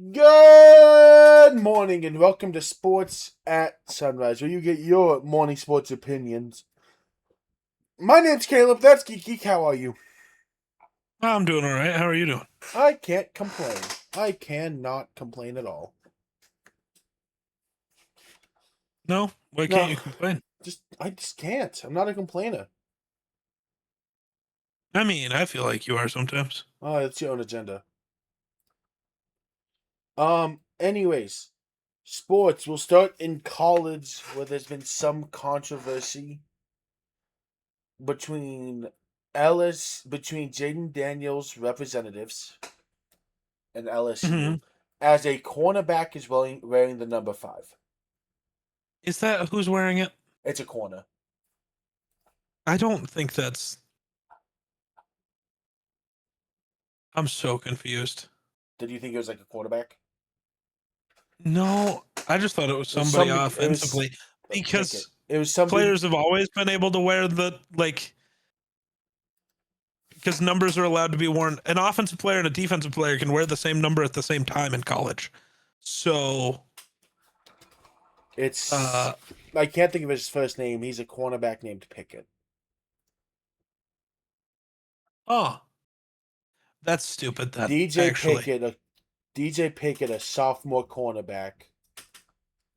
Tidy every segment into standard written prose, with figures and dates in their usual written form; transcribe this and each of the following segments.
Good morning and welcome to Sports at Sunrise, where you get your morning sports opinions. My name's Caleb. That's Geek. How are you? I'm doing all right. How are you doing? I can't complain. I cannot complain at all. No? Why No, can't you complain? I just can't. I'm not a complainer. I mean, I feel like you are sometimes. Oh, it's your own agenda. Anyways, sports. We'll start in college, where there's been some controversy between between Jaden Daniels representatives and hmm LSU, as a cornerback is wearing the number 5. Is that who's wearing it? It's a corner. I don't think that's. I'm so confused. Did you think it was like a quarterback? No, I just thought it was It was somebody somebody. It was offensively Pickett. because It was somebody. players have always been able to wear because numbers are allowed to be worn. An offensive player and a defensive player can wear the same number at the same time in college. So, It's. uh, I can't think of his first name. He's a cornerback named Pickett. oh, that's stupid then, DJ actually. Pickett. DJ Pickett, a sophomore cornerback,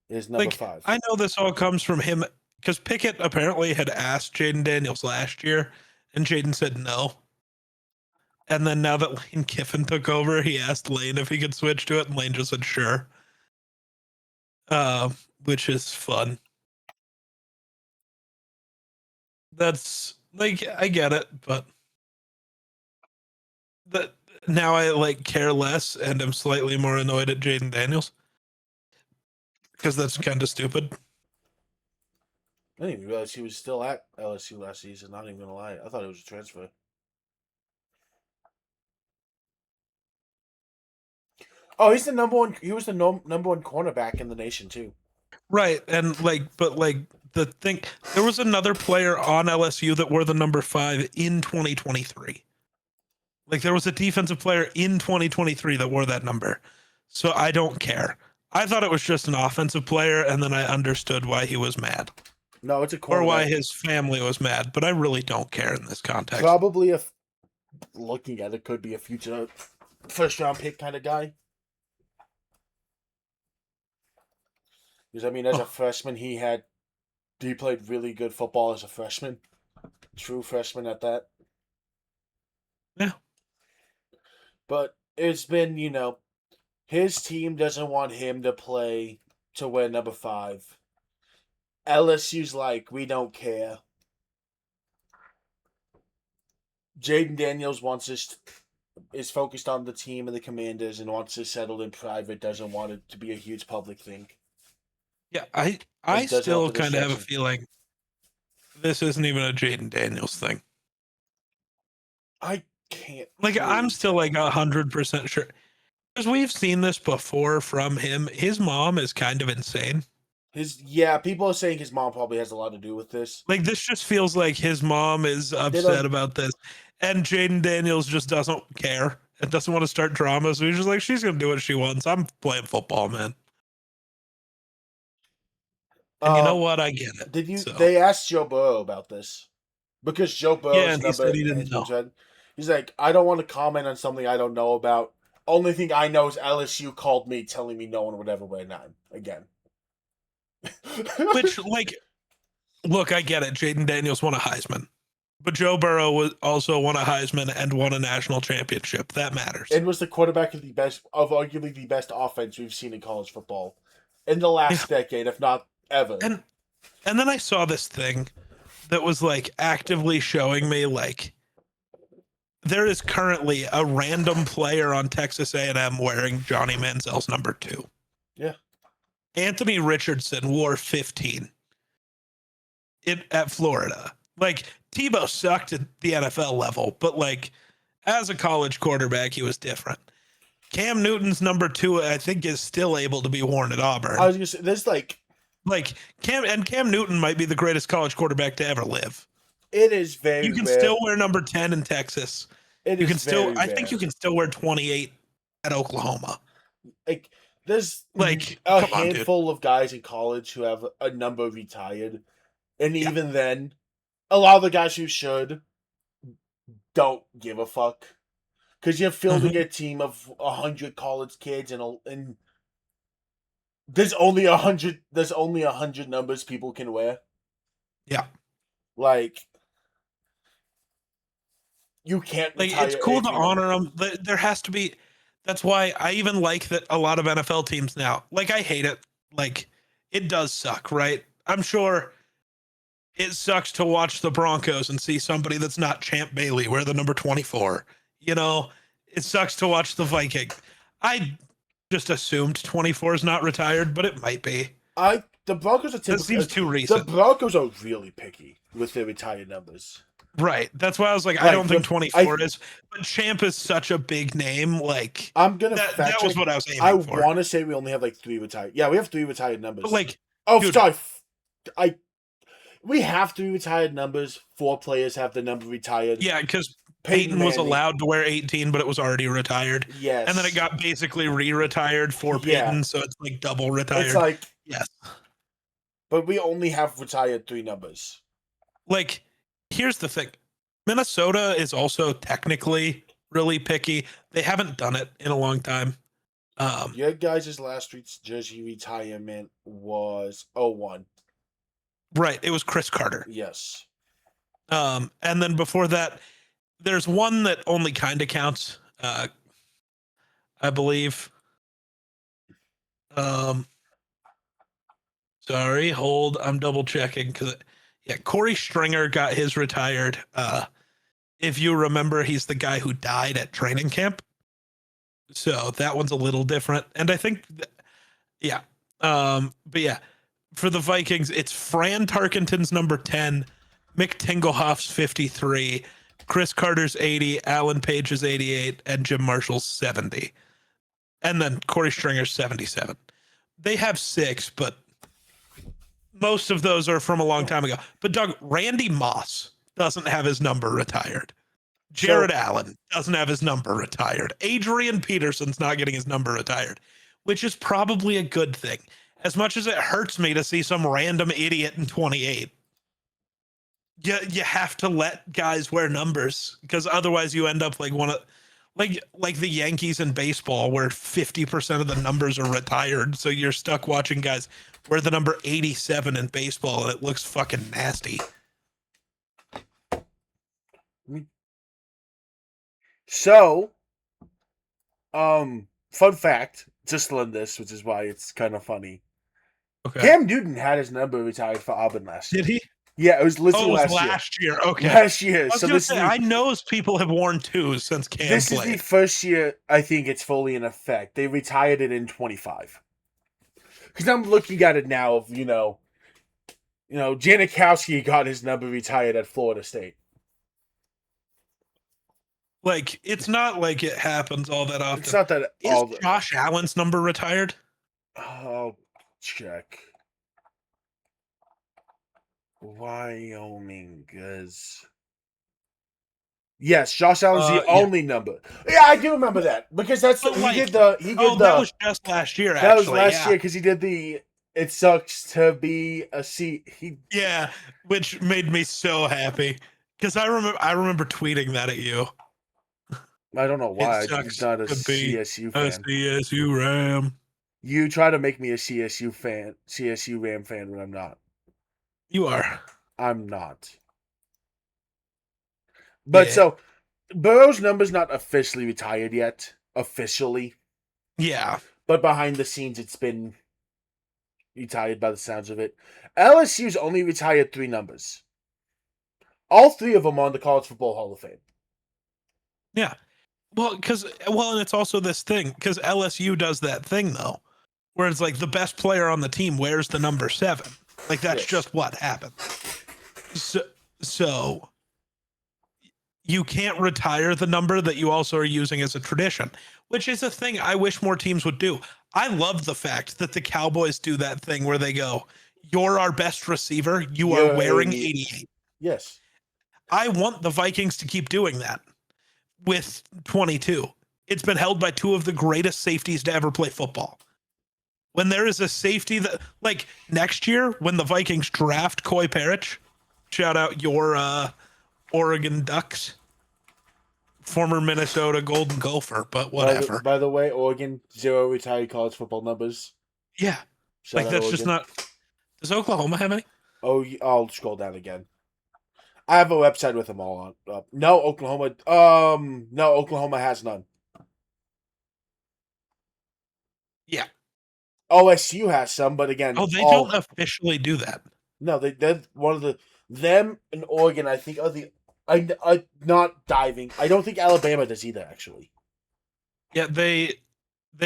is number Like, 5. I know this all comes from him because Pickett apparently had asked Jaden Daniels last year, and Jaden said no. And then now that Lane Kiffin took over, he asked Lane if he could switch to it, and Lane just said sure. Which is fun. That's like I get it, but that now I like care less and I'm slightly more annoyed at Jaden Daniels because that's kind of stupid. I didn't even realize he was still at LSU last season. Not even gonna lie. I thought it was a transfer. Oh, he's the number one. He was the number one cornerback in the nation too. Right, and but the thing, there was another player on LSU that wore the number 5 in 2023. Like there was a defensive player in 2023 that wore that number. So I don't care. I thought it was just an offensive player, and then I understood why he was mad No, it's a or why cornerback. his family was mad. But I really don't care in this context. Probably looking at it, could be a future first round pick kind of guy. Because I mean, as a Oh, freshman, he played really good football as a freshman, true freshman at that. yeah. But it's been, his team doesn't want him to wear number 5. LSU's like, we don't care. Jaden Daniels is focused on the team and the Commanders and wants to settle in private. Doesn't want it to be a huge public thing. Yeah, I And doesn't want still the kind of have a distraction. feeling this isn't even a Jaden Daniels thing. I can't Like I'm really still like tell. 100% sure because we've seen this before from him. His mom is kind of insane. People are saying his mom probably has a lot to do with this. Like this just feels like his mom is They upset don't. about this, and Jaden Daniels just doesn't care and doesn't want to start drama. So he's just like, she's gonna do what she wants. I'm playing football, man. And you know Um, what? I get it. did you? So They asked Joe Burrow about this because Joe yeah, Burrow's and he said number he has didn't been know. said. He's like, I don't want to comment on something I don't know about. Only thing I know is LSU called me telling me no one would ever wear 9 again. Which, like, look, I get it. Jaden Daniels won a Heisman, but Joe Burrow was also won a Heisman and won a national championship. That matters. and was the quarterback of arguably the best offense we've seen in college football in the Yeah, last decade, if not ever. and and then I saw this thing that was like actively showing me like there is currently a random player on Texas A&M wearing Johnny Manziel's number 2. Yeah. Anthony Richardson wore 15 at Florida. Like Tebow sucked at the NFL level, but like as a college quarterback, he was different. Cam Newton's number 2, I think, is still able to be worn at I Auburn. was gonna say there's like Like Cam Newton might be the greatest college quarterback to ever live. it is You very can rare. still wear number 10 in Texas. It You is can still, very I think rare. you can still wear 28 at Oklahoma. Like, there's Like, a come on, dude. handful of guys in college who have a number retired, and Yeah. even then, a lot of the guys who should don't give a fuck because you're fielding Mhm. a team of 100 college kids, and there's only 100. There's only 100 numbers people can wear. Yeah. Like, you can't Like, it's retire cool to every number. honor them. There has to be. That's why I even like that a lot of NFL teams now. Like, I hate it. Like, it does suck, right? I'm sure it sucks to watch the Broncos and see somebody that's not Champ Bailey wear the number 24. You know, it sucks to watch the Vikings. I just assumed 24 is not retired, but it might be. The Broncos are That typical. seems too The recent. Broncos are really picky with their retired numbers. Right. That's why I was like, I Like don't think the I 24 is, but Champ is such a big name. Like I'm gonna fact that was check. what I was I aiming for. want to say we only have like 3 retired. Yeah, we have 3 retired But numbers. like, Oh, dude, sorry. I We have 3 retired numbers. 4 players have the number retired. yeah, because Peyton Peyton was Manning. allowed to wear 18, but it was already retired. And then it Yes. got basically re-retired for Yeah. Peyton, so it's like double It's retired. like, Yes. but we only have retired 3 numbers. Like, here's the thing. Minnesota is also technically really picky. They haven't done it in a long time. Your guys' last week's jersey retirement was 01. Right. It was Chris Carter. Yes. And then before that, there's one that only kind of counts, I believe. Um, sorry, hold. I'm double checking because, yeah, Corey Stringer got his retired. If you remember, he's the guy who died at training camp. So that one's a little different. And I think, yeah. But yeah, for the Vikings, it's Fran Tarkenton's number 10, Mick Tingelhoff's 53, Chris Carter's 80, Alan Page's 88, and Jim Marshall's 70. And then Corey Stringer's 77. They have 6, but most of those are from a long time ago. But Doug, Randy Moss doesn't have his number retired. Jared So Allen doesn't have his number retired. Adrian Peterson's not getting his number retired, which is probably a good thing. As much as it hurts me to see some random idiot in 28, you have to let guys wear numbers because otherwise you end up like one of like the Yankees in baseball where 50% of the numbers are retired. So you're stuck watching guys wear the number 87 in baseball and it looks fucking nasty. So, fun fact, just learned this, which is why it's kind of funny. Okay. Cam Newton had his number retired for Auburn last year. Did he? Yeah, it was Oh, literally it was last year. last year. Okay. Last year. I was So gonna this say is I the, know people have worn 2s since Cam this is the played. first year I think it's fully in effect. They retired it in 25. Because I'm looking at it now of Janikowski got his number retired at Florida State. Like it's not like it happens all that often. It's not that Is all the. Josh Allen's number retired? I'll check. Wyoming is. Yes, Josh Allen's the Yeah. only number. Yeah, I do remember that because that's But he like, did the he did that the was just last year. that was Actually, last yeah. year because he did the it sucks to be a C. Yeah, which made me so happy because I remember tweeting that at you. I don't know It why I'm sucks not a to be CSU a fan. CSU Ram. You try to make me a CSU Ram fan when I'm not. You are. I'm not. But Yeah. so Burrow's number's not officially retired yet, officially. Yeah. But behind the scenes, it's been retired by the sounds of it. LSU's only retired 3 numbers. All 3 of them are on the College Football Hall of Fame. Yeah. Well, and it's also this thing because LSU does that thing though, where it's like the best player on the team wears the number 7. Like that's Yes. just what happened. So you can't retire the number that you also are using as a tradition, which is a thing I wish more teams would do. I love the fact that the Cowboys do that thing where they go, "You're our best receiver. You are You're wearing 88. 88." Yes. I want the Vikings to keep doing that with 22. it's been held by two of the greatest safeties to ever play football. When there is a safety that, like, next year when the Vikings draft Coy Parrish, shout out your Oregon Ducks, former Minnesota Golden Gopher, but whatever. By the way, Oregon, 0 retired college football numbers. Yeah, Shout like out that's just Oregon. not. Does Oklahoma have any? Oh, I'll scroll down again. I have a website with them all on. No, Oklahoma. No, Oklahoma has none. Yeah. OSU has some, but again, Oh, they don't officially do that. No, they're one of the them and Oregon. I think are the. I not diving. I don't think Alabama does either. Actually, Yeah, they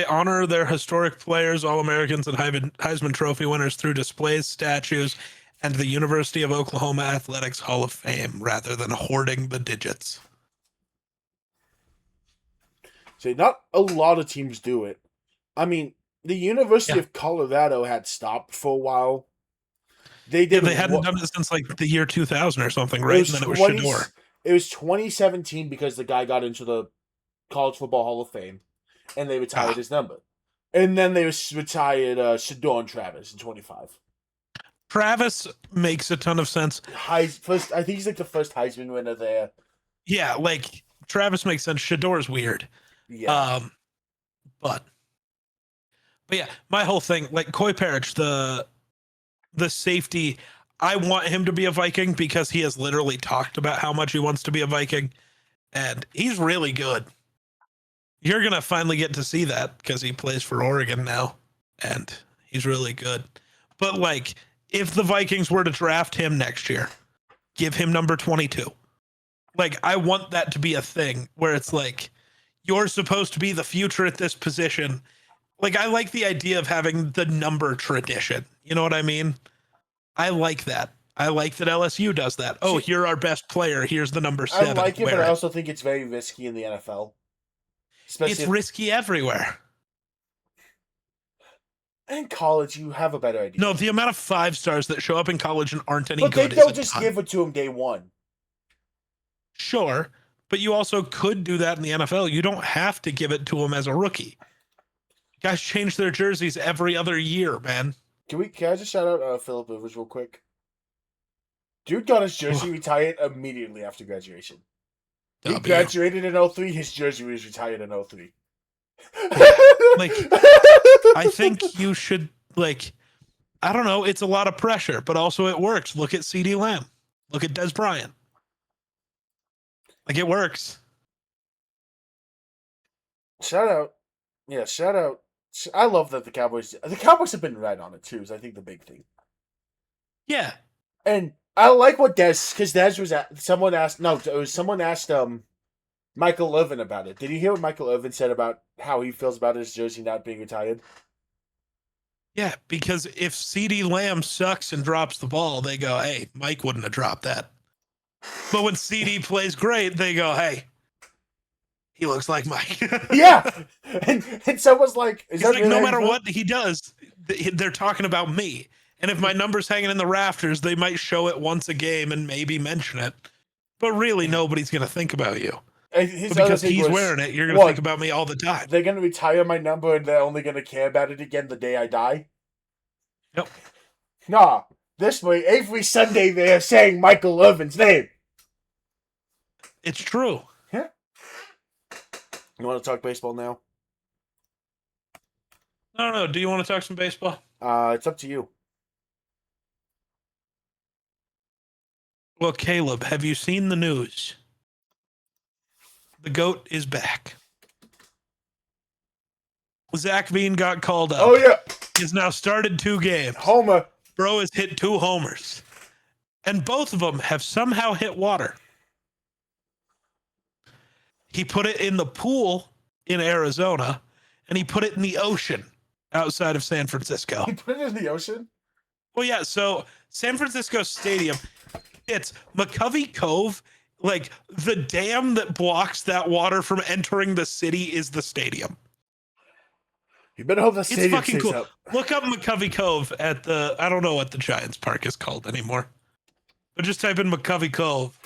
honor their historic players, All-Americans, and Heisman Trophy winners through displays, statues, and the University of Oklahoma Athletics Hall of Fame, rather than hoarding the digits. so not a lot of teams do it. I mean, the University of Colorado had stopped for a while. They did. Yeah, they hadn't done it since like the year 2000 or something, right? And then it was 20, Shador. It was 2017 because the guy got into the College Football Hall of Fame, and they retired his number. And then they retired Shador and Travis in 25. Travis makes a ton of sense. First, I think he's like the first Heisman winner there. Yeah, like Travis makes sense. Shador's weird. Yeah. But yeah, my whole thing, like Coy Parrish, the safety, I want him to be a Viking because he has literally talked about how much he wants to be a Viking, and he's really good. You're gonna finally get to see that because he plays for Oregon now, and he's really good. But like, if the Vikings were to draft him next year, give him number 22. Like, I want that to be a thing where it's like, you're supposed to be the future at this position. Like, I like the idea of having the number tradition. You know what I mean? I like that. I like that LSU does that. Oh, you're our best player. Here's the number 7. I like it, but I also think it's very risky in the NFL. It's risky everywhere. In college, you have a better idea. No, the amount of 5 stars that show up in college and aren't any good. But they don't just give it to him day one. Sure, but you also could do that in the NFL. You don't have to give it to him as a rookie. Guys change their jerseys every other year, man. Can I just shout out Philip Rivers real quick? Dude got his jersey retired immediately after graduation. He graduated in 03. His jersey was retired in 03. Like, I think you should, like, I don't know. It's a lot of pressure, but also it works. Look at CeeDee Lamb. Look at Des Bryant. Like, it works. Shout out. Yeah, shout out. I love that the Cowboys have been right on it too, is I think the big thing. Yeah. And I like what because Des was someone asked Michael Irvin about it. Did you hear what Michael Irvin said about how he feels about his jersey not being retired? Yeah, because if CeeDee Lamb sucks and drops the ball, they go, hey, Mike wouldn't have dropped that. But when CD plays great, they go, hey, he looks like Mike. Yeah. And someone's like, he's like, no matter what he does, they're talking about me. And if my number's hanging in the rafters, they might show it once a game and maybe mention it. But really, nobody's going to think about you. But because he's wearing it, you're going to think about me all the time. They're going to retire my number and they're only going to care about it again the day I die? Yep. Nah. This way, every Sunday they're saying Michael Irvin's name. It's true. Yeah. You want to talk baseball now? I don't know. Do you want to talk some baseball? It's up to you. Well, Caleb, have you seen the news? The GOAT is back. Zach Veen got called up. Oh, yeah. He's now started 2 games. Homer. Bro has hit 2 homers. And both of them have somehow hit water. He put it in the pool in Arizona, and he put it in the ocean outside of San Francisco. He put it in the ocean? Well, yeah, so San Francisco Stadium, it's McCovey Cove. Like, the dam that blocks that water from entering the city is the stadium. You better hope the stadium fucking cool. Up. Look up McCovey Cove at I don't know what the Giants Park is called anymore. But just type in McCovey Cove.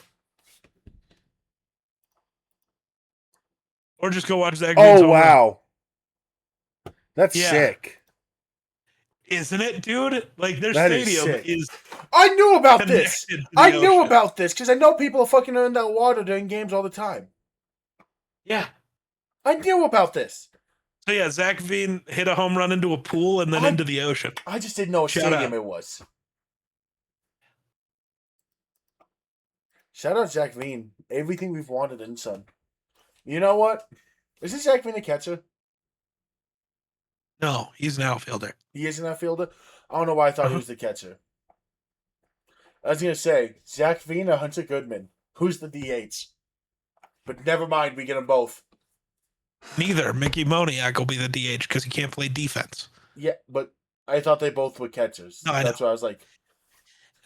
Or just go watch Zach Veen's Oh, home run. wow. That's Yeah. sick. Isn't it, dude? Like, their That is stadium sick. is I knew about connected this. to I the knew ocean. about this because I know people are fucking in that water during games all the time. Yeah. I knew about this. So, yeah, Zach Veen hit a home run into a pool and then into the ocean. I just didn't know what Shout stadium out. it was. Shout out Zach Veen. Everything we've wanted and some. You know what? Is this Zach Veen a catcher? No, he's an outfielder. He is an outfielder? I don't know why I thought he was the catcher. I was going to say, Zach Veen or Hunter Goodman? Who's the DH? But never mind, we get them both. Neither. Mickey Moniak will be the DH because he can't play defense. Yeah, but I thought they both were catchers. No, I That's know. why I was like...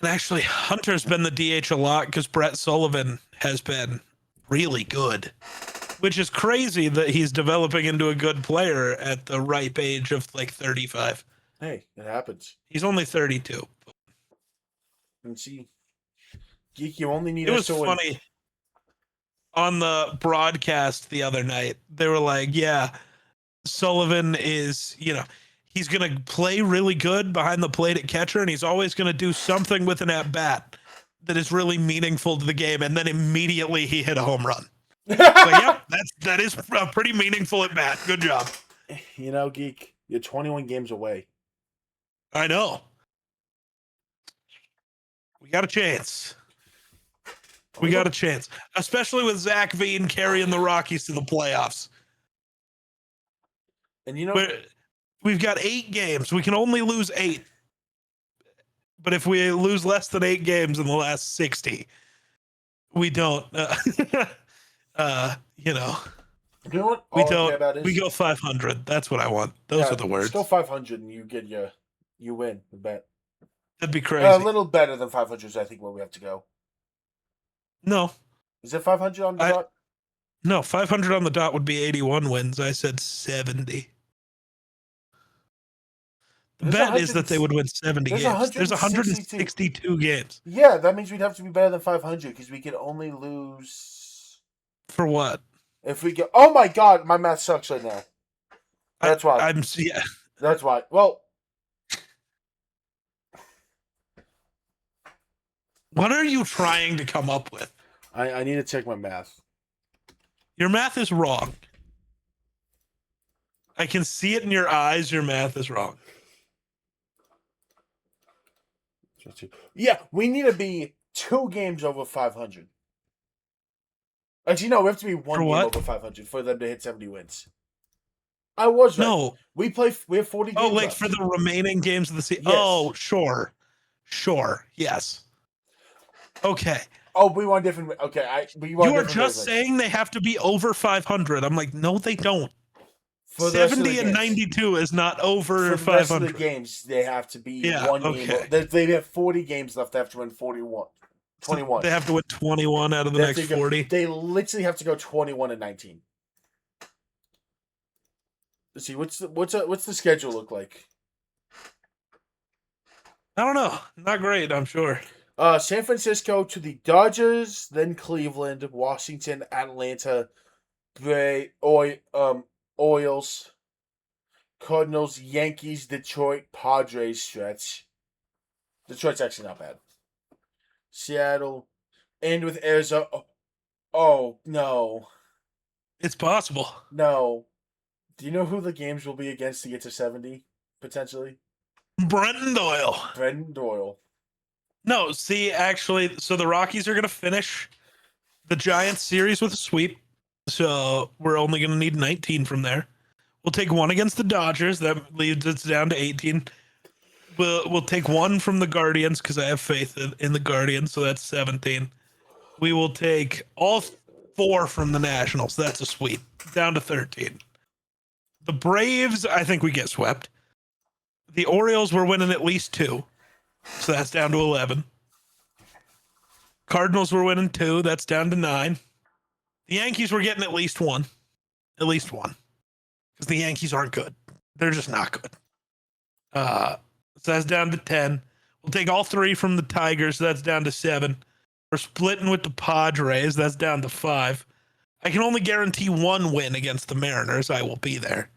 And actually, Hunter's been the DH a lot because Brett Sullivan has been really good, which is crazy that he's developing into a good player at the ripe age of like 35. Hey, it happens. He's only 32. And see, Geek, you only need It us was to win. funny. On the broadcast the other night, they were like, yeah, Sullivan is, he's going to play really good behind the plate at catcher, and he's always going to do something with an at-bat that is really meaningful to the game, and then immediately he hit a home run. Like, yep, that is a pretty meaningful at-bat. Good job. You know, Geek, you're 21 games away. I know. We got a chance. We got a chance, especially with Zach Veen carrying the Rockies to the playoffs. And you know, we've got 8 games. We can only lose 8. But if we lose less than 8 games in the last 60, we don't. you know what? We don't. We go 500. That's what I want. Those are the words. Just go 500 and you win the bet. That'd be crazy. A little better than 500 is I think where we have to go. No. Is it 500 on the dot? No, 500 on the dot would be 81 wins. I said 70. The bet is that they would win 70 games. There's 162 games. Yeah, that means we'd have to be better than 500 because we could only lose. For what? If we get. Oh my god, my math sucks right now. That's why. Yeah. That's why. Well. What are you trying to come up with? I need to check my math. Your math is wrong. I can see it in your eyes. Your math is wrong. Yeah, we need to be 2 games over 500. Actually, no, we have to be 1 game over 500 for them to hit 70 wins. I was right. No. We have 40 games. Oh, like left. For the remaining games of the season? Yes. Oh, sure. Yes. Okay. Oh, we want different. Okay, you are just saying they have to be over 500. I'm like, no, they don't. For 70 and 92 is not over 500. For the rest of the games, they have to be 1 game. They have 40 games left. They have to win 41. 21. So they have to win 21 out of the next 40. They literally have to go 21 and 19. Let's see, what's the schedule look like? I don't know. Not great, I'm sure. San Francisco to the Dodgers, then Cleveland, Washington, Atlanta, Orioles, Cardinals, Yankees, Detroit, Padres stretch. Detroit's actually not bad. Seattle, and with Arizona. Oh, no. It's possible. No. Do you know who the games will be against to get to 70, potentially? Brenton Doyle. No, see, actually, so the Rockies are going to finish the Giants series with a sweep. So we're only going to need 19 from there. We'll take 1 against the Dodgers. That leaves us down to 18. We'll take 1 from the Guardians because I have faith in the Guardians. So that's 17. We will take all 4 from the Nationals. That's a sweep. Down to 13. The Braves, I think we get swept. The Orioles, we're winning at least 2. So that's down to 11. Cardinals, we're winning 2. That's down to 9. The Yankees, we're getting at least 1. At least 1. Because the Yankees aren't good. They're just not good. So that's down to 10. We'll take all 3 from the Tigers. So that's down to 7. We're splitting with the Padres. That's down to 5. I can only guarantee one win against the Mariners. I will be there.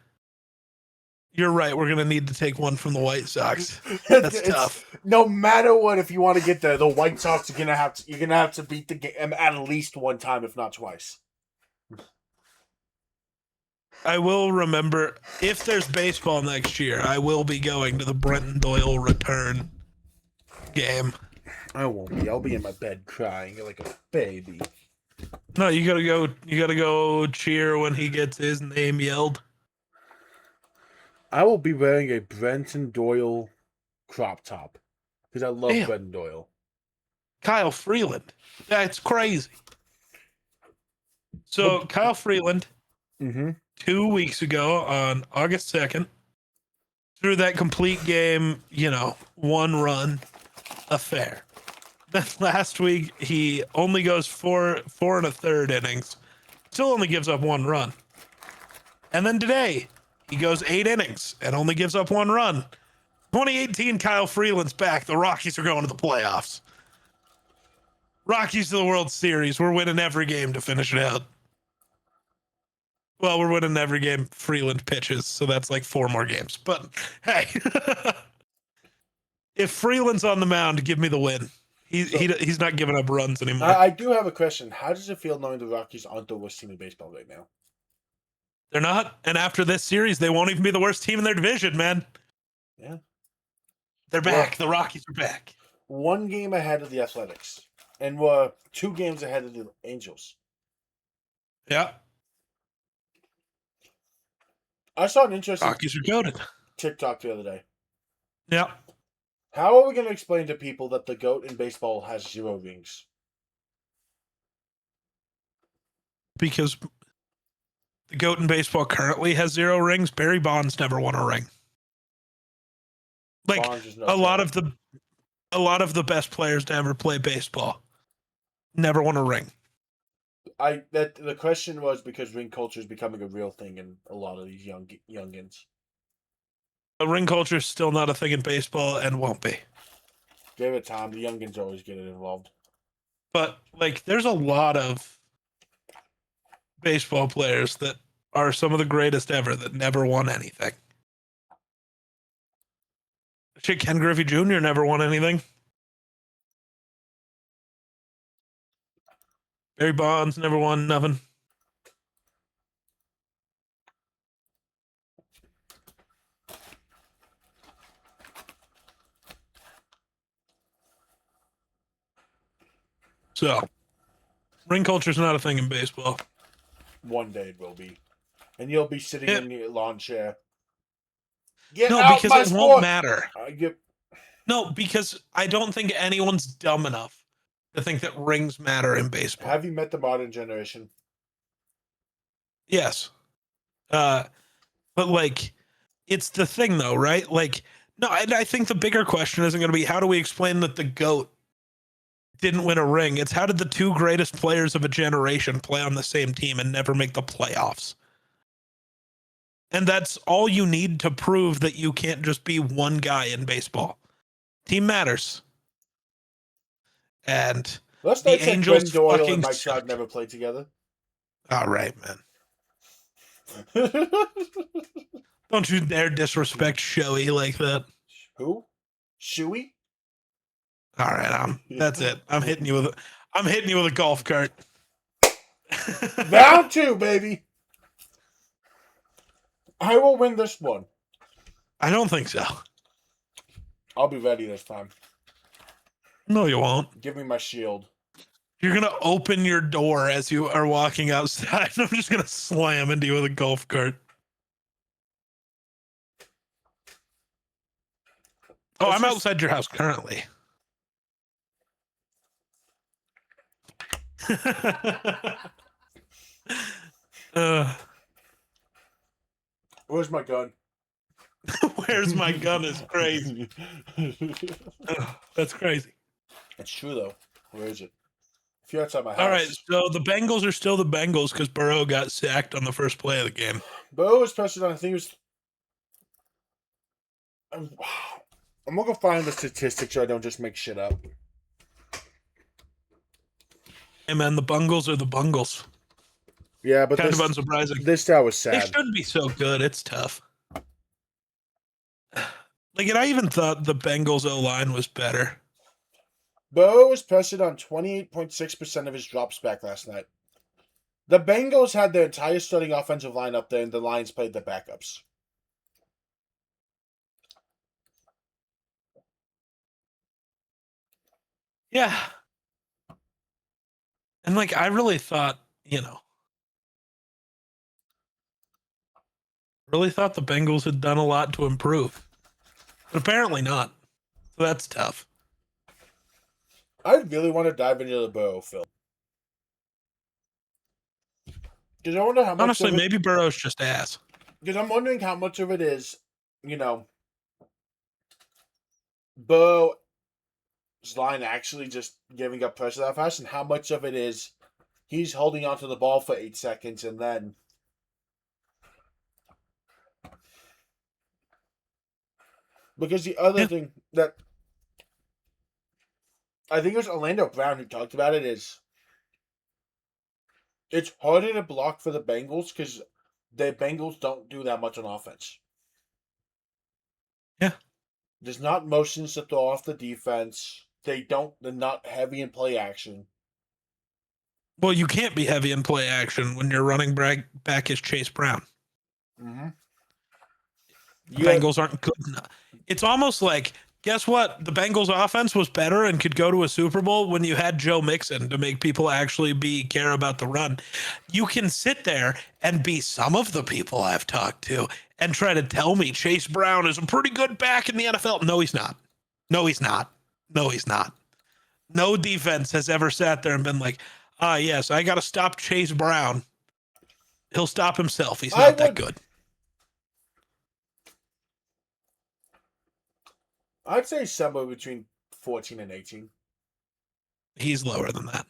You're right. We're gonna need to take one from the White Sox. That's tough. No matter what, if you want to get the White Sox, you're gonna have to beat the game at least one time, if not twice. I will remember, if there's baseball next year, I will be going to the Brenton Doyle return game. I won't be. I'll be in my bed crying like a baby. No, you gotta go. You gotta go cheer when he gets his name yelled. I will be wearing a Brenton Doyle crop top because I love Brenton Doyle. Kyle Freeland. That's crazy. So Kyle Freeland, 2 weeks ago on August 2nd, through that complete game, 1-run affair. Then last week he only goes four and a third innings, still only gives up 1 run. And then today he goes 8 innings and only gives up 1 run. 2018 Kyle Freeland's back. The Rockies are going to the playoffs. Rockies to the World Series. We're winning every game to finish it out. Well, we're winning every game Freeland pitches, so that's like 4 more games. But hey, if Freeland's on the mound, give me the win. He's not giving up runs anymore. I do have a question. How does it feel knowing the Rockies aren't the worst team in baseball right now? They're not. And after this series, they won't even be the worst team in their division, man. Yeah. They're back. The Rockies are back. 1 game ahead of the Athletics. And we're 2 games ahead of the Angels. Yeah. I saw an interesting Rockies are goated. TikTok the other day. Yeah. How are we going to explain to people that the GOAT in baseball has 0 rings? Because the GOAT in baseball currently has 0 rings. Barry Bonds never won a ring. Like a lot of the best players to ever play baseball never won a ring. The question was because ring culture is becoming a real thing in a lot of these youngins. A ring culture is still not a thing in baseball and won't be. Give it time. The youngins always get involved. But like, there's a lot of baseball players that are some of the greatest ever that never won anything. Shit, Ken Griffey Jr. never won anything. Barry Bonds never won nothing. So, ring culture is not a thing in baseball. One day it will be. And you'll be sitting in your lawn chair. Because it won't matter. No, because I don't think anyone's dumb enough to think that rings matter in baseball. Have you met the modern generation? Yes. But like, it's the thing though, right? Like, no, I think the bigger question isn't going to be how do we explain that the GOAT didn't win a ring? It's how did the 2 greatest players of a generation play on the same team and never make the playoffs? And that's all you need to prove that you can't just be one guy in baseball. Team matters. And let's the not say Angels Doyle fucking and Mike suck. Trout never played together. All right, man. Don't you dare disrespect Shoei like that. Who? Shuey? All right, that's it. I'm hitting you with a golf cart. Round 2, baby. I will win this one. I don't think so. I'll be ready this time. No, you won't. Give me my shield. You're going to open your door as you are walking outside. I'm just going to slam into you with a golf cart. Oh, I'm outside your house currently. Where's my gun? Where's my gun is crazy. That's crazy. It's true, though. Where is it? If you're outside my house. All right, so the Bengals are still the Bengals because Burrow got sacked on the first play of the game. Burrow was pressured on, I think it was... I'm going to find the statistics so I don't just make shit up. Hey, man, the Bungles are the Bungles. Yeah, but kind of unsurprising. This stat was They sad. shouldn't be so good. It's tough. Like, and I even thought the Bengals O-line was better. Burrow was pressured on 28.6% of his drops back last night. The Bengals had their entire starting offensive line up there, and the Lions played the backups. Yeah. And, like, I really thought, really thought the Bengals had done a lot to improve. But apparently not. So that's tough. I really want to dive into the Burrow film. Because I wonder how much Honestly, maybe Burrow's just ass. Because I'm wondering how much of it is, Burrow's line actually just giving up pressure that fast, and how much of it is he's holding onto the ball for 8 seconds and then because the other thing that I think it was Orlando Brown who talked about it is it's harder to block for the Bengals because the Bengals don't do that much on offense. Yeah. There's not motions to throw off the defense. They're not heavy in play action. Well, you can't be heavy in play action when your running back is Chase Brown. Mm-hmm. Bengals aren't good enough. It's almost like, guess what? The Bengals offense was better and could go to a Super Bowl when you had Joe Mixon to make people actually care about the run. You can sit there and be some of the people I've talked to and try to tell me Chase Brown is a pretty good back in the NFL. No, he's not. No, he's not. No, he's not. No defense has ever sat there and been like, yes, I got to stop Chase Brown. He'll stop himself. He's not that good. I'd say somewhere between 14 and 18. He's lower than that.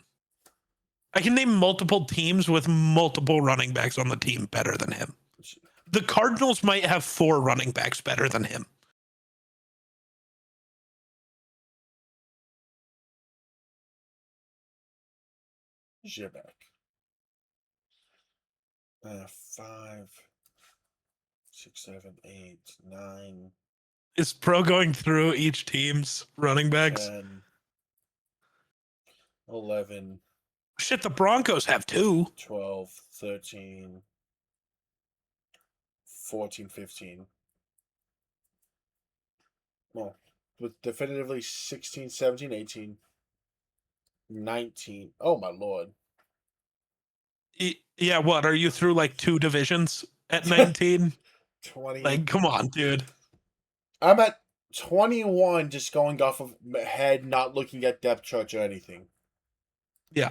I can name multiple teams with multiple running backs on the team better than him. The Cardinals might have 4 running backs better than him. You're back. 5, 6, 7, 8, 9. Is Pro going through each team's running backs? 10, 11. Shit, the Broncos have 2. 12, 13, 14, 15. Well, with definitively 16, 17, 18, 19. Oh, my Lord. Yeah, what? Are you through like 2 divisions at 19? 20. Like, come on, dude. I'm at 21 just going off of head, not looking at depth charts or anything. Yeah.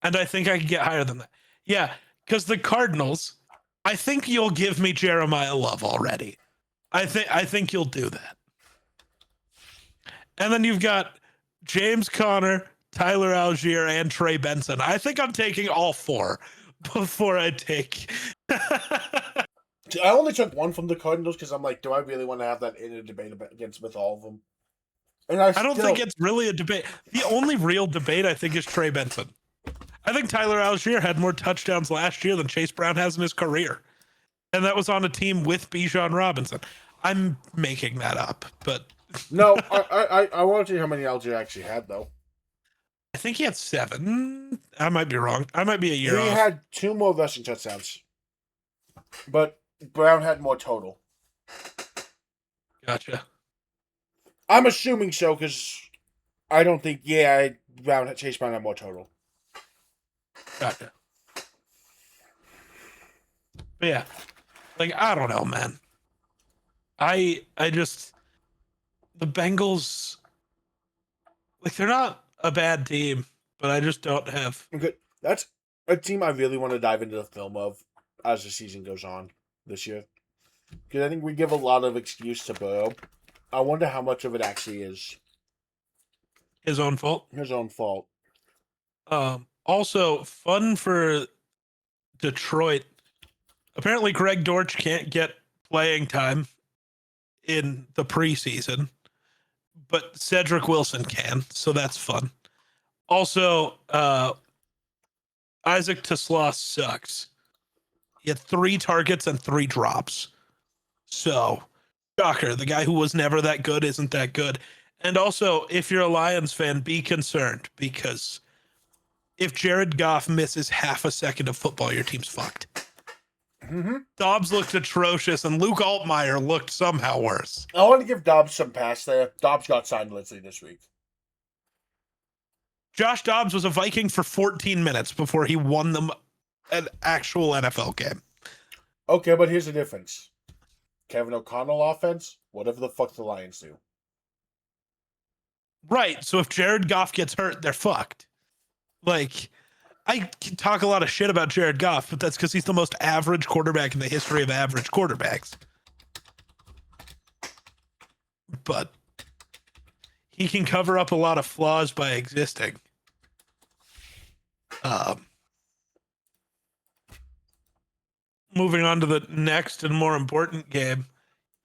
And I think I can get higher than that. Yeah, because the Cardinals, I think you'll give me Jeremiah Love already. I think you'll do that. And then you've got James Conner, Tyler Algier, and Trey Benson. I think I'm taking all 4 before I take. I only took one from the Cardinals because I'm like, do I really want to have that in a debate with all of them? And I don't think it's really a debate. The only real debate, I think, is Trey Benson. I think Tyler Algier had more touchdowns last year than Chase Brown has in his career. And that was on a team with Bijan Robinson. I'm making that up, but... No, I want to see how many Algier actually had, though. I think he had 7. I might be wrong. I might be a year off. He had 2 more rushing touchdowns. But Brown had more total. Gotcha. I'm assuming so because I don't think, Chase Brown had more total. Gotcha. But yeah, like, I don't know, man. I just, the Bengals, like, they're not a bad team, but I just don't have. Okay, that's a team I really want to dive into the film of as the season goes on this year. Because I think we give a lot of excuse to Burrow. I wonder how much of it actually is His own fault. His own fault. Also, fun for Detroit. Apparently, Greg Dortch can't get playing time in the preseason, but Cedric Wilson can, so that's fun. Also, Isaac Tesla sucks. He had 3 targets and 3 drops. So, shocker. The guy who was never that good isn't that good. And also, if you're a Lions fan, be concerned because if Jared Goff misses half a second of football, your team's fucked. Mm-hmm. Dobbs looked atrocious, and Luke Altmaier looked somehow worse. I want to give Dobbs some pass there. Dobbs got signed literally this week. Josh Dobbs was a Viking for 14 minutes before he won them an actual NFL game. Okay, but here's the difference. Kevin O'Connell offense, whatever the fuck the Lions do. Right, so if Jared Goff gets hurt, they're fucked. Like, I can talk a lot of shit about Jared Goff, but that's because he's the most average quarterback in the history of average quarterbacks. But he can cover up a lot of flaws by existing. Moving on to the next and more important game.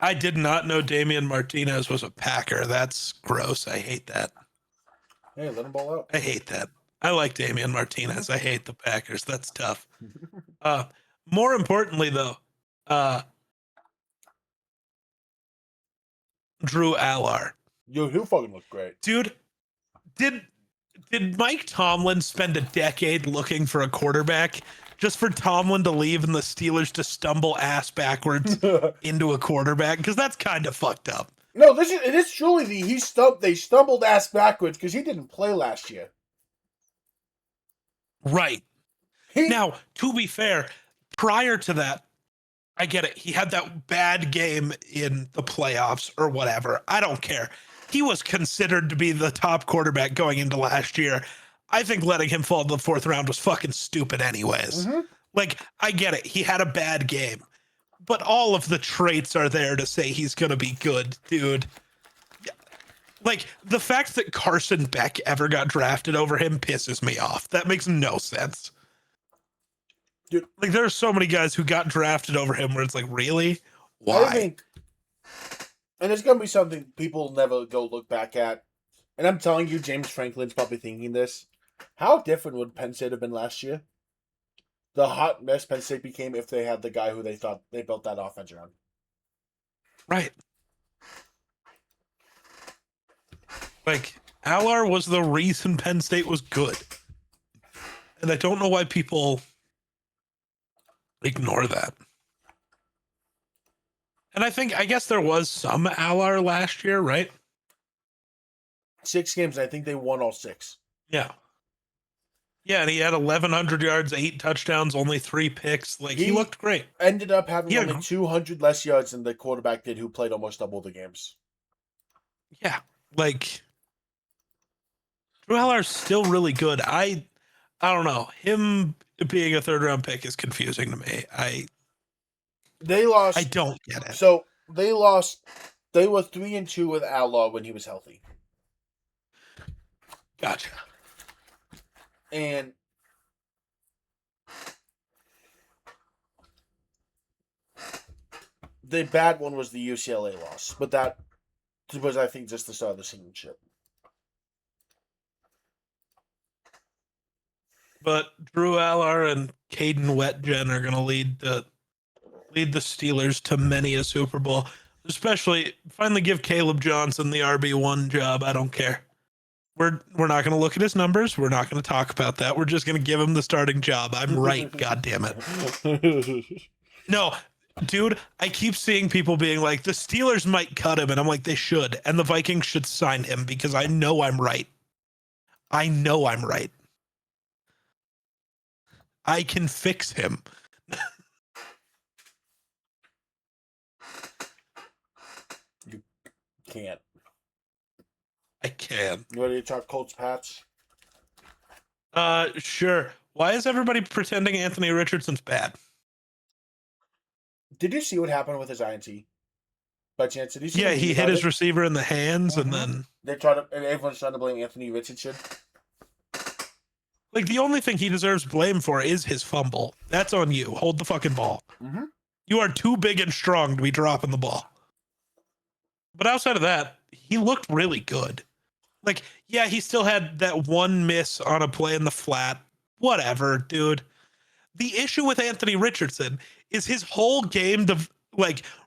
I did not know Damian Martinez was a Packer. That's gross. I hate that. Hey, let him ball out. I hate that. I like Damian Martinez. I hate the Packers. That's tough. More importantly, though, Drew Aller. Yo, he'll fucking look great. Dude, did Mike Tomlin spend a decade looking for a quarterback just for Tomlin to leave and the Steelers to stumble ass backwards into a quarterback? Because that's kind of fucked up. No, it is truly they stumbled ass backwards because he didn't play last year. Right. Now, to be fair, prior to that, I get it. He had that bad game in the playoffs or whatever. I don't care. He was considered to be the top quarterback going into last year. I think letting him fall to the 4th round was fucking stupid anyways. Mm-hmm. Like, I get it. He had a bad game. But all of the traits are there to say he's going to be good, dude. Like, the fact that Carson Beck ever got drafted over him pisses me off. That makes no sense. Dude, like, there are so many guys who got drafted over him where it's like, really? Why? I mean, and it's going to be something people never go look back at. And I'm telling you, James Franklin's probably thinking this. How different would Penn State have been last year? The hot mess Penn State became if they had the guy who they thought they built that offense around. Right. Like, Aller was the reason Penn State was good. And I don't know why people ignore that. And I guess there was some Aller last year, right? 6 games, I think they won all 6. Yeah. Yeah, and he had 1,100 yards, 8 touchdowns, only 3 picks. Like, he looked great. Ended up having only 200 less yards than the quarterback did who played almost double the games. Yeah, like, Drew Allar's still really good. I don't know. Him being a 3rd-round pick is confusing to me. They lost. I don't get it. So, they lost. They were 3-2 with Aller when he was healthy. Gotcha. And the bad one was the UCLA loss. But that was, I think, just the start of the sinking ship. But Drew Aller and Caden Wetjen are going to lead the Steelers to many a Super Bowl. Especially, finally give Caleb Johnson the RB1 job. I don't care. We're not going to look at his numbers. We're not going to talk about that. We're just going to give him the starting job. I'm right, God damn it. No, dude, I keep seeing people being like, the Steelers might cut him, and I'm like, they should. And the Vikings should sign him because I know I'm right. I know I'm right. I can fix him. You can't. I can. You ready to talk Colts Pats? Sure. Why is everybody pretending Anthony Richardson's bad? Did you see what happened with his INT? By chance, did you see? Yeah, he hit his receiver in the hands, and then and everyone's trying to blame Anthony Richardson. Like, the only thing he deserves blame for is his fumble. That's on you. Hold the fucking ball. Mm-hmm. You are too big and strong to be dropping the ball. But outside of that, he looked really good. Like, yeah, he still had that one miss on a play in the flat. Whatever, dude. The issue with Anthony Richardson is his whole game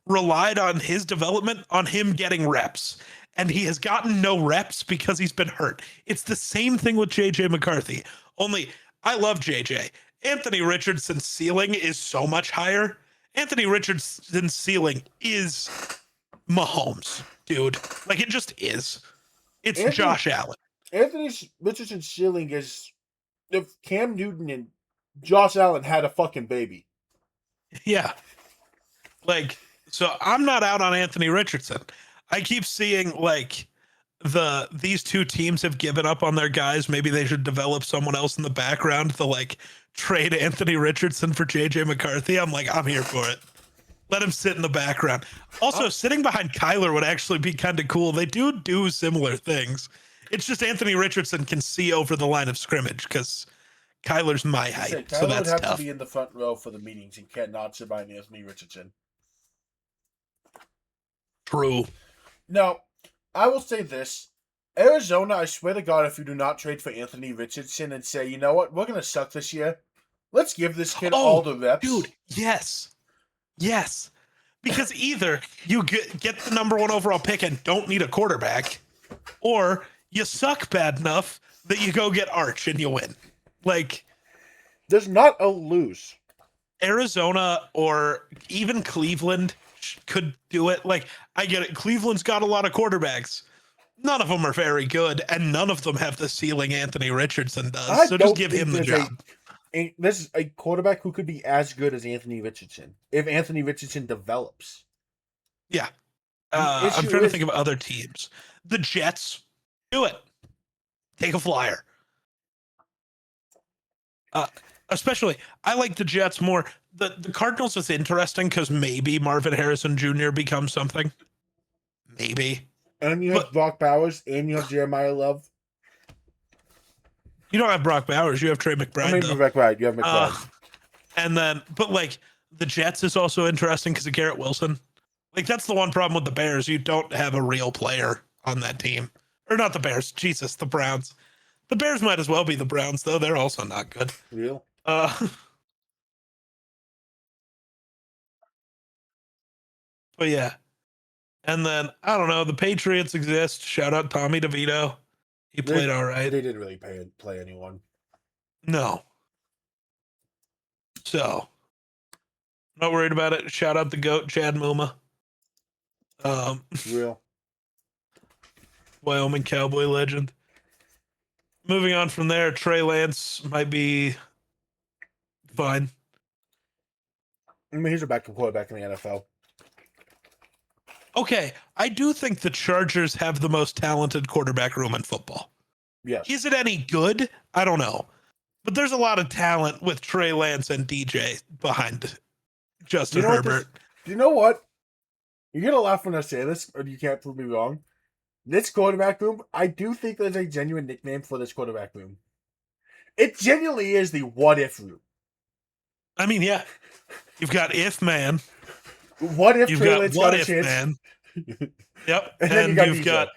relied on his development on him getting reps. And he has gotten no reps because he's been hurt. It's the same thing with JJ McCarthy. Only I love JJ. Anthony Richardson's ceiling is so much higher. Anthony Richardson's ceiling is Mahomes, dude. Like, it just is. It's Josh Allen. Anthony Richardson's ceiling is if Cam Newton and Josh Allen had a fucking baby. Yeah. Like, so I'm not out on Anthony Richardson. I keep seeing like these two teams have given up on their guys. Maybe they should develop someone else in the background to like trade Anthony Richardson for JJ McCarthy. I'm like, I'm here for it. Let him sit in the background. Also, sitting behind Kyler would actually be kind of cool. They do similar things. It's just Anthony Richardson can see over the line of scrimmage because Kyler's my height. Kyler so that's would have tough. to be in the front row for the meetings and cannot sit behind Anthony Richardson. True. Now, I will say this. Arizona, I swear to God, if you do not trade for Anthony Richardson and say, you know what, we're going to suck this year, let's give this kid all the reps. Dude, yes. Yes. Because either you get the number 1 overall pick and don't need a quarterback, or you suck bad enough that you go get Arch and you win. Like, there's not a lose. Arizona or even Cleveland could do it. Like, I get it. Cleveland's got a lot of quarterbacks. None of them are very good, and none of them have the ceiling Anthony Richardson does. So just give him the job. This is a quarterback who could be as good as Anthony Richardson if Anthony Richardson develops. Yeah. I'm trying to think of other teams. The Jets, do it. Take a flyer. Especially, I like the Jets more. The Cardinals is interesting because maybe Marvin Harrison Jr. becomes something. Maybe. And you have Brock Bowers and you have Jeremiah Love. You don't have Brock Bowers. You have Trey McBride. I mean, McBride. You have McBride. And then, but like, the Jets is also interesting because of Garrett Wilson. Like, that's the one problem with the Bears. You don't have a real player on that team. Or not the Bears. Jesus, the Browns. The Bears might as well be the Browns, though. They're also not good. Real? But yeah. And then, I don't know, the Patriots exist. Shout out Tommy DeVito. He played all right. They didn't really play anyone. No. So, not worried about it. Shout out the GOAT, Chad Muma. Real. Wyoming Cowboy legend. Moving on from there, Trey Lance might be fine. I mean, he's a backup quarterback in the NFL. Okay, I do think the Chargers have the most talented quarterback room in football. Yes. Is it any good? I don't know. But there's a lot of talent with Trey Lance and DJ behind Justin Herbert. You know what? You're going to laugh when I say this, or you can't prove me wrong. This quarterback room, I do think there's a genuine nickname for this quarterback room. It genuinely is the what-if room. I mean, yeah. You've got if man. What if you've Trey got Lance what got a if chance? man? Yep. And then you've got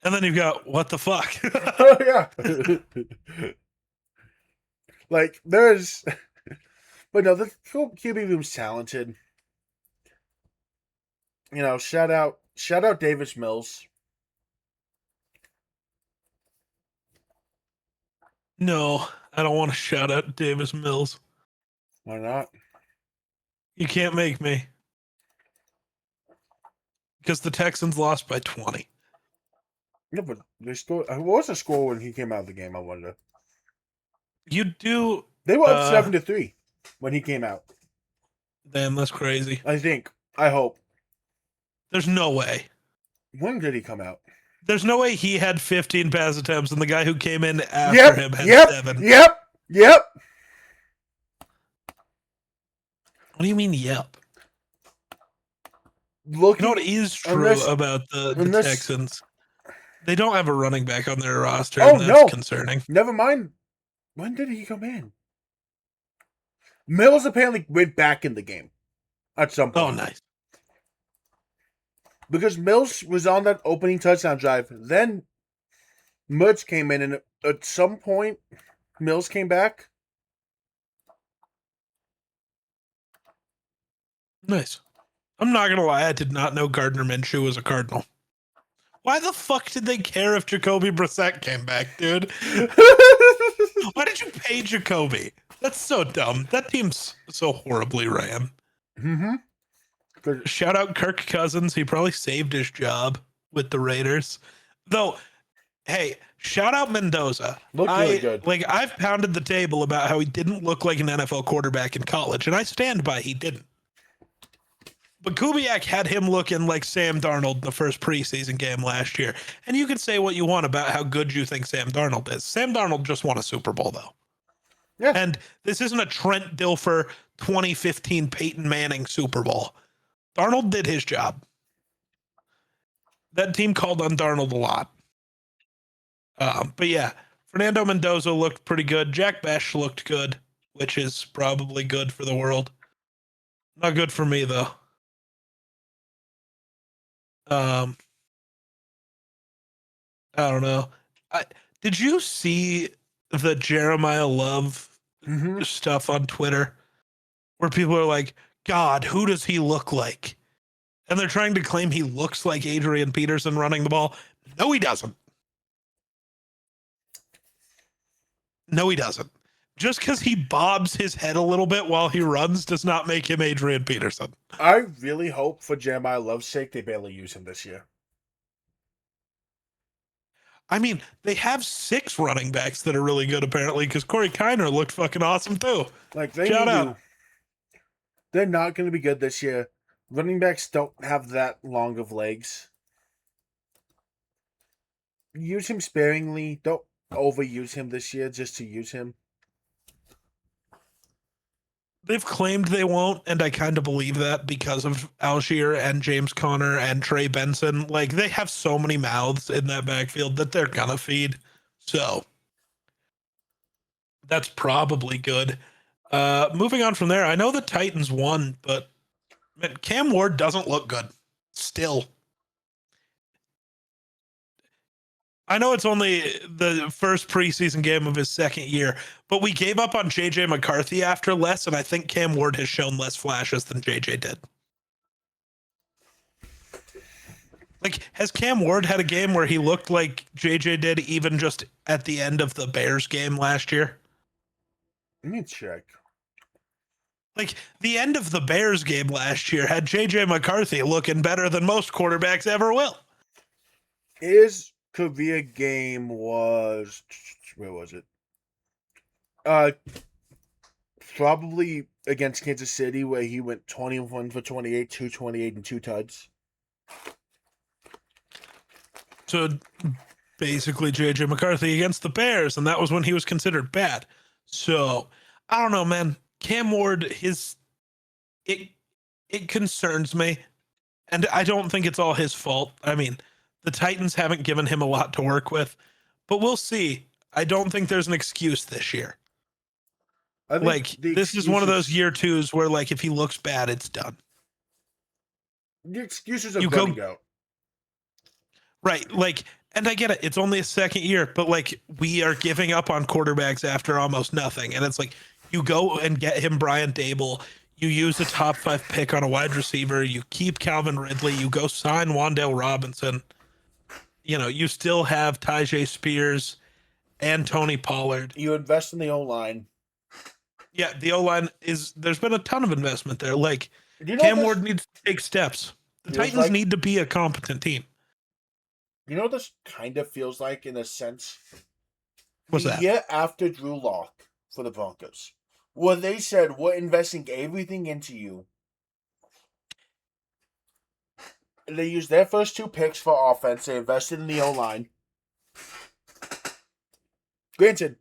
and then you've got what the fuck? Oh yeah. Like there's but no, the QB room's talented. You know, shout out Davis Mills. No, I don't want to shout out Davis Mills. Why not? You can't make me. Because the Texans lost by 20. Yeah, but they scored. What was the score when he came out of the game? I wonder. You do. They were up 7-3 when he came out. Damn, that's crazy. I think. I hope. There's no way. When did he come out? There's no way he had 15 pass attempts and the guy who came in after him had 7. Yep. What do you mean, yep? Look, you know what is true about the Texans? They don't have a running back on their roster, and that's concerning. Never mind. When did he come in? Mills apparently went back in the game at some point. Oh, nice. Because Mills was on that opening touchdown drive. Then Mertz came in, and at some point, Mills came back. Nice. I'm not going to lie. I did not know Gardner Minshew was a Cardinal. Why the fuck did they care if Jacoby Brissett came back, dude? Why did you pay Jacoby? That's so dumb. That team's so horribly ran. Mm-hmm. Shout out Kirk Cousins. He probably saved his job with the Raiders. Though, hey, shout out Mendoza. Looked really good. I've pounded the table about how he didn't look like an NFL quarterback in college, and I stand by he didn't. But Kubiak had him looking like Sam Darnold the first preseason game last year. And you can say what you want about how good you think Sam Darnold is. Sam Darnold just won a Super Bowl, though. Yeah. And this isn't a Trent Dilfer 2015 Peyton Manning Super Bowl. Darnold did his job. That team called on Darnold a lot. But yeah, Fernando Mendoza looked pretty good. Jack Besh looked good, which is probably good for the world. Not good for me, though. I don't know. Did you see the Jeremiah Love stuff on Twitter where people are like, God, who does he look like? And they're trying to claim he looks like Adrian Peterson running the ball. No, he doesn't. No, he doesn't. Just because he bobs his head a little bit while he runs does not make him Adrian Peterson. I really hope for Jeremiah Love's sake they barely use him this year. I mean, they have 6 running backs that are really good, apparently, because Corey Kiner looked fucking awesome, too. Like, they Shout need out. They're not going to be good this year. Running backs don't have that long of legs. Use him sparingly. Don't overuse him this year just to use him. They've claimed they won't, and I kind of believe that because of Algier and James Conner and Trey Benson. Like, they have so many mouths in that backfield that they're gonna feed. So that's probably good. Moving on from there, I know the Titans won, but man, Cam Ward doesn't look good. Still. I know it's only the first preseason game of his second year, but we gave up on JJ McCarthy after less, and I think Cam Ward has shown less flashes than JJ did. Like, has Cam Ward had a game where he looked like JJ did even just at the end of the Bears game last year? Let me check. Like, the end of the Bears game last year had JJ McCarthy looking better than most quarterbacks ever will. His career game was, where was it? Probably against Kansas City, where he went 21 for 28, 228, and 2 tuds. So basically JJ McCarthy against the Bears, and that was when he was considered bad. So I don't know, man. Cam Ward, it concerns me, and I don't think it's all his fault. I mean, the Titans haven't given him a lot to work with, but we'll see. I don't think there's an excuse this year. Like, this is one of those year 2s where, like, if he looks bad, it's done. The excuses are running out. Right, like, and I get it. It's only a second year, but, like, we are giving up on quarterbacks after almost nothing. And it's like, you go and get him Brian Dable. You use a top 5 pick on a wide receiver. You keep Calvin Ridley. You go sign Wan'Dale Robinson. You know, you still have Tyjae Spears and Tony Pollard. You invest in the O-line. Yeah, the O-line there's been a ton of investment there. Like, Cam Ward needs to take steps. The Titans need to be a competent team. You know what this kind of feels like in a sense? What's that? The year after Drew Lock for the Broncos, where they said, we're investing everything into you. They used their first 2 picks for offense. They invested in the O-line. Granted,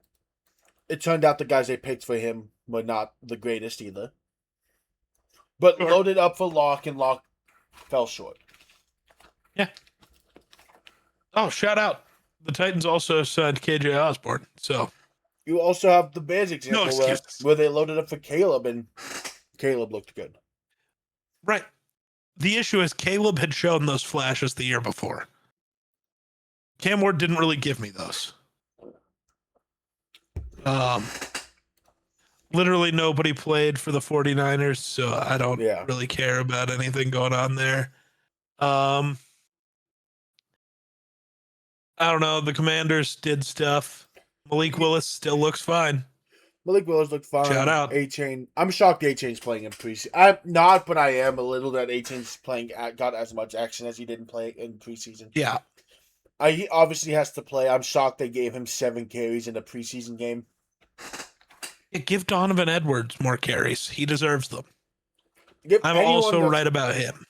it turned out the guys they picked for him were not the greatest either. But loaded up for Lock, and Lock fell short. Yeah. Oh, shout out. The Titans also signed KJ Osborne. So you also have the Bears example where they loaded up for Caleb, and Caleb looked good. Right. The issue is Caleb had shown those flashes the year before. Cam Ward didn't really give me those. literally nobody played for the 49ers, so I don't Yeah. really care about anything going on there. I don't know. The Commanders did stuff. Malik Willis still looks fine. Malik Willis looked fine. Shout out. A-Chain. I'm shocked A-Chain's playing in preseason. I'm not, but I am a little that A-Chain's got as much action as he didn't play in preseason. Yeah. He obviously has to play. I'm shocked they gave him 7 carries in a preseason game. Give Donovan Edwards more carries. He deserves them. I'm also right about him.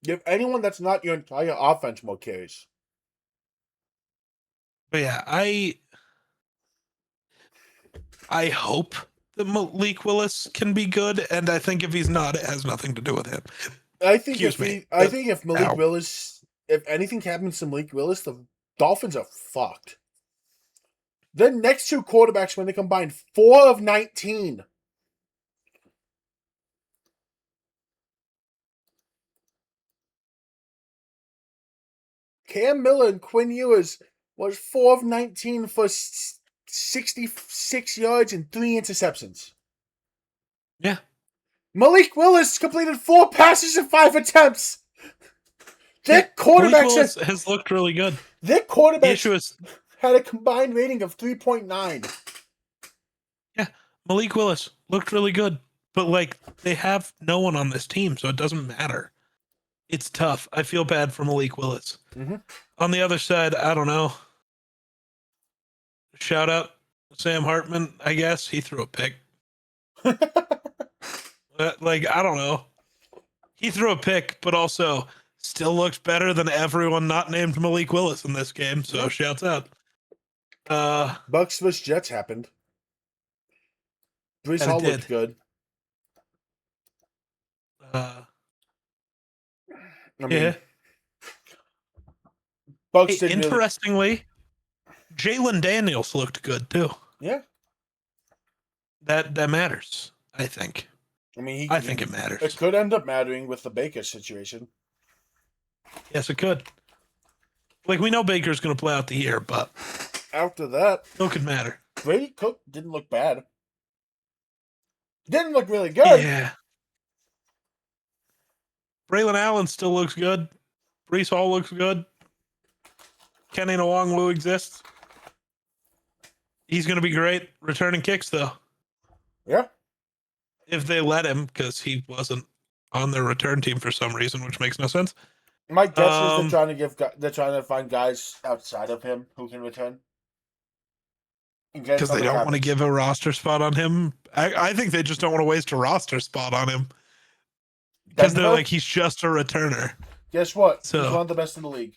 Give anyone that's not your entire offense more carries. But yeah, I hope that Malik Willis can be good, and I think if he's not, it has nothing to do with him. I think if Malik Willis, if anything happens to Malik Willis, the Dolphins are fucked. The next 2 quarterbacks, when they combine 4 of 19. Cam Miller and Quinn Ewers was 4 of 19 for 66 yards and 3 interceptions. Yeah. Malik Willis completed 4 passes in 5 attempts. Their quarterbacks has looked really good. Their quarterbacks had a combined rating of 3.9. Yeah, Malik Willis looked really good, but like they have no one on this team, so it doesn't matter. It's tough. I feel bad for Malik Willis. Mm-hmm. On the other side, I don't know. Shout out Sam Hartman, I guess. He threw a pick. Like, I don't know. He threw a pick, but also still looks better than everyone not named Malik Willis in this game, so shouts out. Bucks vs. Jets happened. Brees Hall looked good. Bucks did interestingly, Jalen Daniels looked good too. Yeah. That matters, I think. I mean, I think it matters. It could end up mattering with the Baker situation. Yes, it could. Like, we know Baker's going to play out the year, but after that, it could matter. Brady Cook didn't look bad. Didn't look really good. Yeah. Braylon Allen still looks good. Brees Hall looks good. Kenny Nwangwu exists. He's going to be great returning kicks, though. Yeah. If they let him, because he wasn't on their return team for some reason, which makes no sense. My guess is they're trying to find guys outside of him who can return. Because they don't want to give a roster spot on him. I think they just don't want to waste a roster spot on him. Because they're like, he's just a returner. Guess what? He's one of the best in the league.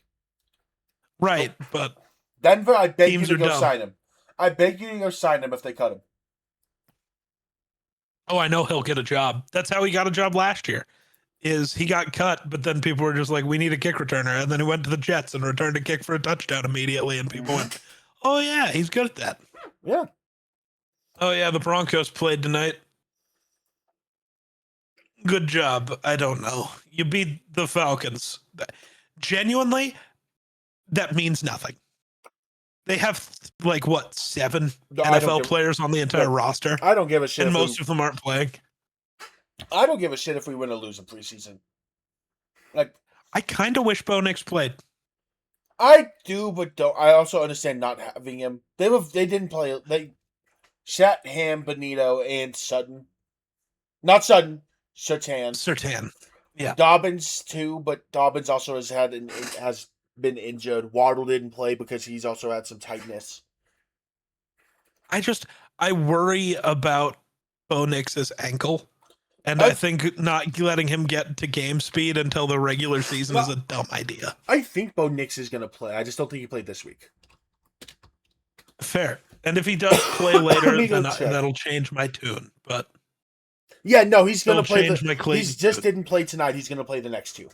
Right, but Denver, I beg you to go sign him. I beg you to go sign him if they cut him. Oh, I know he'll get a job. That's how he got a job last year. Is he got cut, but then people were just like, we need a kick returner. And then he went to the Jets and returned a kick for a touchdown immediately. And people went, oh, yeah, he's good at that. Yeah. Oh, yeah, the Broncos played tonight. Good job. I don't know. You beat the Falcons. Genuinely, that means nothing. They have, like, what, 7 NFL players on the entire roster? I don't give a shit. And most of them aren't playing. I don't give a shit if we win or lose in preseason. Like, I kind of wish Bo Nix played. I do, but don't. I also understand not having him. They didn't play. They sat Ham, Benito, and Sutton. Not Sutton. Surtain. Yeah. Dobbins too, but Dobbins also has been injured. Waddle didn't play because he's also had some tightness. I worry about Bo Nix's ankle. And I think not letting him get to game speed until the regular season is a dumb idea. I think Bo Nix is going to play. I just don't think he played this week. Fair. And if he does play later, then that'll change my tune. But yeah, no, he's going to play. He just didn't play tonight. He's going to play the next 2.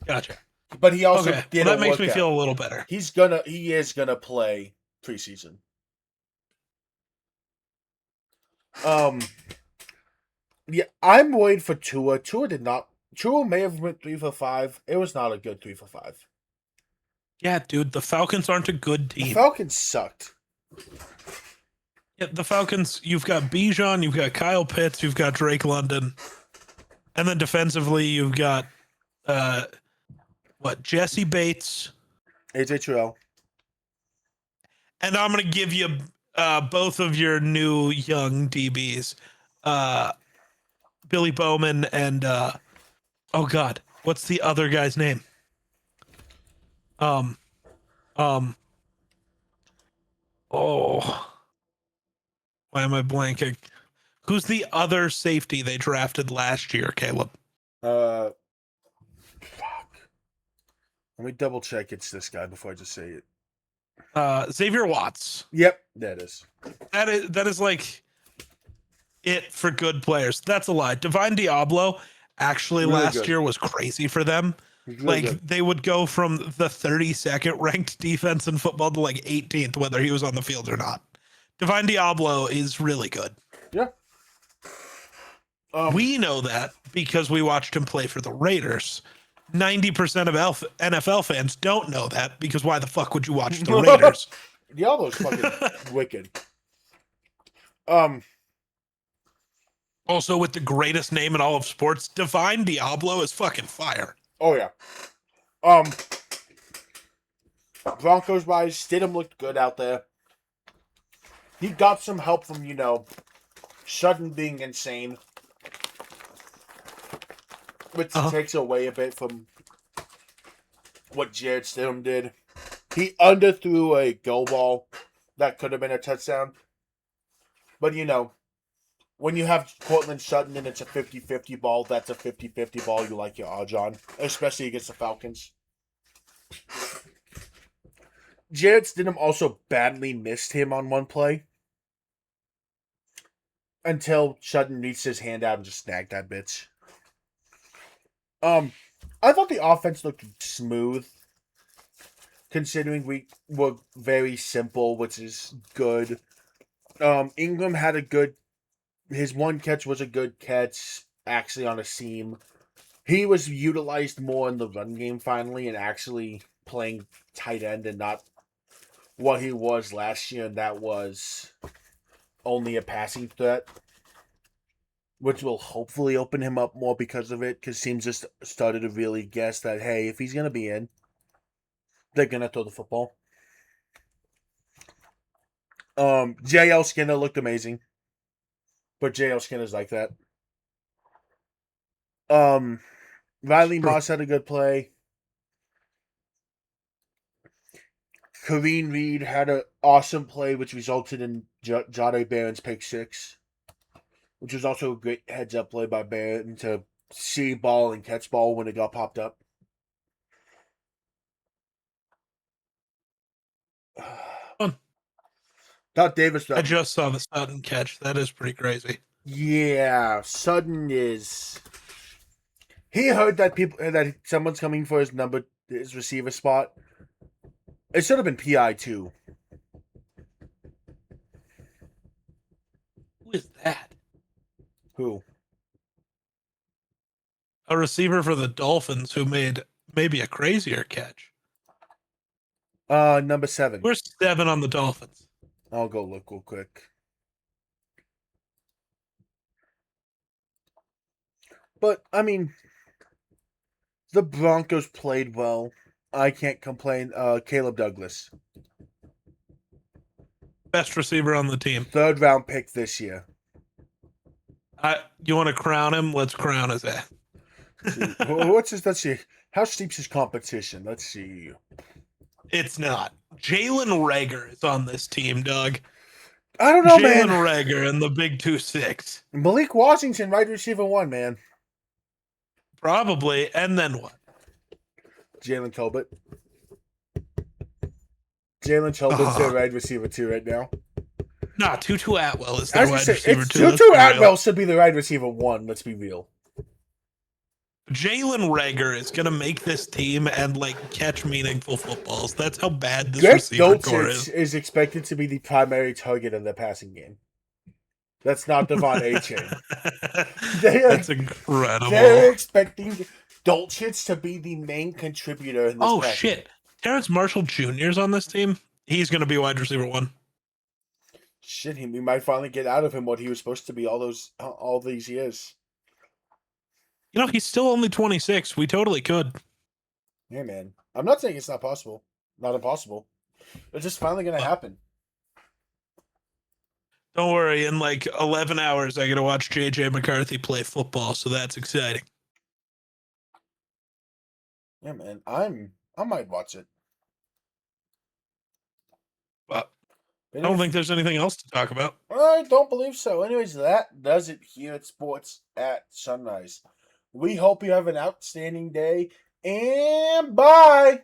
Gotcha. But he also did. Well, that makes me feel a little better. He is gonna play preseason. Yeah, I'm worried for Tua. Tua may have went 3 for 5. It was not a good 3 for 5. Yeah, dude, the Falcons aren't a good team. The Falcons sucked. Yeah, the Falcons, you've got Bijan, you've got Kyle Pitts, you've got Drake London. And then defensively, you've got Jesse Bates. AJ Terrell. And I'm going to give you both of your new young DBs, Billy Bowman and oh God, what's the other guy's name? Um, oh, why am I blanking? Who's the other safety they drafted last year, Caleb? Fuck. Let me double check it's this guy before I just say it. Xavier Watts. Yep, that is. That is like it for good players. That's a lie. Divine Diablo actually Really last good. year was crazy for them. Really good. They would go from the 32nd ranked defense in football to like 18th, whether he was on the field or not. Divine Diablo is really good. Yeah. We know that because we watched him play for the Raiders. 90% of NFL fans don't know that because why the fuck would you watch the Raiders? Diablo's fucking wicked. Also, with the greatest name in all of sports, Divine Diablo is fucking fire. Oh yeah. Broncos wise, Stidham looked good out there. He got some help from, Sutton being insane. Which takes away a bit from what Jared Stidham did. He underthrew a go ball that could have been a touchdown. But, when you have Cortland Sutton and it's a 50-50 ball, that's a 50-50 ball you like your odds on. Especially against the Falcons. Jared Stidham also badly missed him on one play. Until Sutton reached his hand out and just snagged that bitch. I thought the offense looked smooth. Considering we were very simple, which is good. Ingram had his one catch was a good catch, actually on a seam. He was utilized more in the run game finally and actually playing tight end and not what he was last year, and that was only a passing threat. Which will hopefully open him up more because of it, because teams just started to really guess that, hey, if he's going to be in, they're going to throw the football. JL Skinner looked amazing. But JL Skinner's like that. Riley Moss had a good play. Kareem Reed had an awesome play, which resulted in Jade Barron's pick 6. Which was also a great heads-up play by Barron to see ball and catch ball when it got popped up. Thought Davis. I just saw the Sutton catch. That is pretty crazy. Yeah, Sutton is. He heard that someone's coming for his receiver spot. It should have been PI too. Who is that? Who? A receiver for the Dolphins who made maybe a crazier catch. Number 7. Where's 7 on the Dolphins? I'll go look real quick. But, I mean, the Broncos played well. I can't complain. Caleb Douglas. Best receiver on the team. 3rd round pick this year. You want to crown him? Let's crown his ass. Let's see. How steep's his competition? Let's see. It's not. Jalen Reagor is on this team, Doug. I don't know, man. Jalen Reagor and the big 2-6. Malik Washington, wide receiver 1, man. Probably. And then what? Jalen Tolbert. Jalen Tolbert's their wide receiver 2 right now. Nah, Tutu Atwell is their wide receiver 2. Tutu Atwell should be the wide receiver 1. Let's be real. Jalen Reagor is going to make this team and catch meaningful footballs. That's how bad this Greg receiver core is expected to be the primary target of the passing game. That's not Devon A-Chain. That's incredible. They're expecting Dolchich to be the main contributor in this passing. Shit. Terrence Marshall Jr. is on this team. He's going to be wide receiver 1. Shit, we might finally get out of him what he was supposed to be all these years. He's still only 26. We totally could. Yeah, man. I'm not saying it's not possible. Not impossible. It's just finally going to happen. Don't worry. In like 11 hours, I get to watch JJ McCarthy play football, so that's exciting. Yeah, man. I might watch it. But I don't think there's anything else to talk about. I don't believe so. Anyways, that does it here at Sports at Sunrise. We hope you have an outstanding day, and bye!